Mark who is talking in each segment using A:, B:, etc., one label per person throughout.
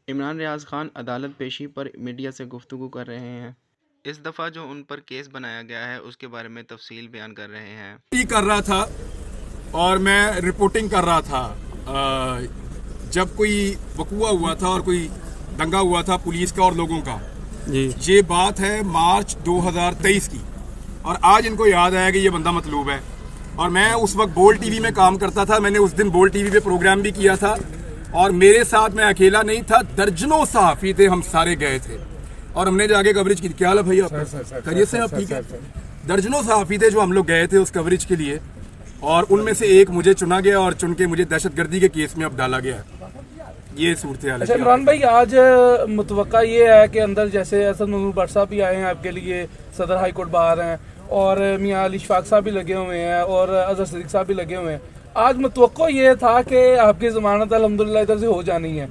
A: عمران ریاض خان عدالت پیشی پر میڈیا سے گفتگو کر رہے ہیں۔ اس دفعہ جو ان پر کیس بنایا گیا ہے اس کے بارے میں تفصیل بیان کر رہے ہیں۔
B: کر رہا تھا اور میں رپورٹنگ کر رہا تھا جب کوئی وقوع ہوا تھا اور کوئی دنگا ہوا تھا پولیس کا اور لوگوں کا۔ یہ بات ہے مارچ 2023 کی، اور آج ان کو یاد آیا کہ یہ بندہ مطلوب ہے۔ اور میں اس وقت بول ٹی وی میں کام کرتا تھا، میں نے اس دن بول ٹی وی پہ پروگرام بھی کیا تھا، اور میرے ساتھ میں اکیلا نہیں تھا، درجنوں صحافی تھے، ہم سارے گئے تھے اور ہم نے جا کے کوریج کی۔ کیا حال ہے بھائی آپ؟ خیریت سے آپ؟ ٹھیک ہے۔ درجنوں صحافی تھے جو ہم لوگ گئے تھے اس کوریج کے لیے، اور ان میں سے ایک مجھے چنا گیا اور چن کے مجھے دہشت گردی کے کیس میں اب ڈالا گیا ہے۔ یہ صورتحال ہے۔
C: عمران بھائی، آج متوقع یہ ہے کہ اندر جیسے اسد منظور بٹ صاحب بھی آئے ہیں آپ کے لیے، صدر ہائی کورٹ باہر ہیں، اور میاں علی شفاق صاحب بھی لگے ہوئے ہیں، اور اظہر صدیق صاحب بھی لگے ہوئے ہیں۔ آج متوقع یہ تھا کہ آپ کی ضمانت الحمدللہ ادھر سے ہو جانی ہے،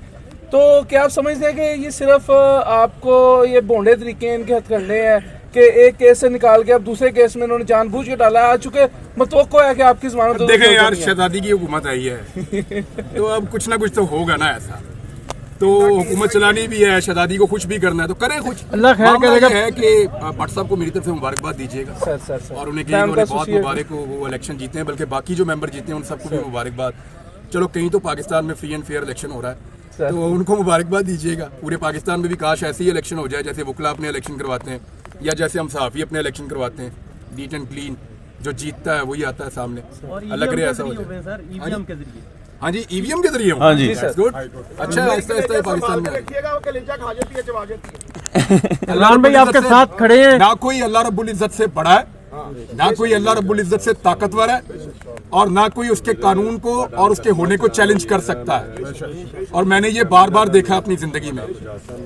C: تو کیا آپ سمجھتے ہیں کہ یہ صرف آپ کو یہ بونڈے طریقے ان کے ہتھ کنڈے ہیں کہ ایک کیس سے نکال کے اب دوسرے کیس میں انہوں نے جان بوجھ کے ڈالا ہے؟ آج چونکہ متوقع ہے کہ آپ کی ضمانت
B: دیکھیں یار، شہزادی کی حکومت آئی ہے تو اب کچھ نہ کچھ تو ہوگا نا ایسا، تو حکومت چلانی بھی ہے، شہزادی کو خوش بھی کرنا ہے تو کریں خوش۔
C: اللہ خیر کرے گا۔
B: ہے کہ بٹ صاحب کو میری طرف سے مبارکباد دیجیے گا، اور انہیں کہ انہوں نے بہت مبارک ہو، وہ الیکشن جیتے ہیں، بلکہ باقی جو ممبر جیتے ہیں ان سب کو بھی مبارکباد۔ چلو کہیں تو پاکستان میں فری اینڈ فیئر الیکشن ہو رہا ہے تو ان کو مبارکباد دیجیے گا۔ پورے پاکستان میں بھی کاش ایسی الیکشن ہو جائے جیسے وکلا اپنے الیکشن کرواتے ہیں، یا جیسے ہم صحافی اپنے الیکشن کرواتے ہیں، نیٹ اینڈ کلین، جو جیتتا ہے وہی آتا ہے سامنے۔ اللہ کرے ایسا ہو جائے۔ ہاں جی، ای وی ایم کے ذریعے ہوں۔
C: ہاں جی
B: گڈ، اچھا آہستہ آہستہ پاکستان میں
C: عمران بھائی آپ کے ساتھ کھڑے ہیں۔
B: نہ کوئی اللہ رب العزت سے بڑا ہے، نہ کوئی اللہ رب العزت سے طاقتور ہے، اور نہ کوئی اس کے قانون کو اور اس کے ہونے کو چیلنج کر سکتا ہے۔ اور میں نے یہ بار بار دیکھا اپنی زندگی میں،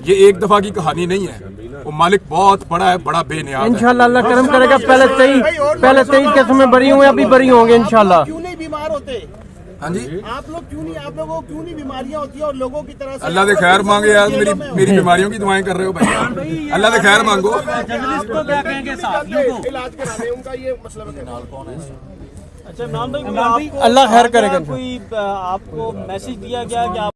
B: یہ ایک دفعہ کی کہانی نہیں ہے۔ وہ مالک بہت بڑا ہے، بڑا بے نیاز ہے۔
C: انشاءاللہ اللہ کرم کرے گا۔ پہلے 23 کیسوں میں بری ہوئے، ابھی بری ہوں گے انشاءاللہ۔
D: کیوں نہیں بیمار ہوتے
B: ہاں جی،
D: آپ لوگ؟ کیوں نہیں آپ لوگوں کو کیوں نہیں بیماریاں ہوتی ہیں اور لوگوں کی طرح سے؟
B: اللہ سے خیر مانگے یار، میری بیماریوں کی دعائیں کر رہے ہو بھائی، اللہ سے خیر مانگو۔
D: علاج کرانے ان کا یہ مسئلہ
C: اللہ خیر کرے گا۔
E: کوئی آپ کو میسج دیا گیا کہ آپ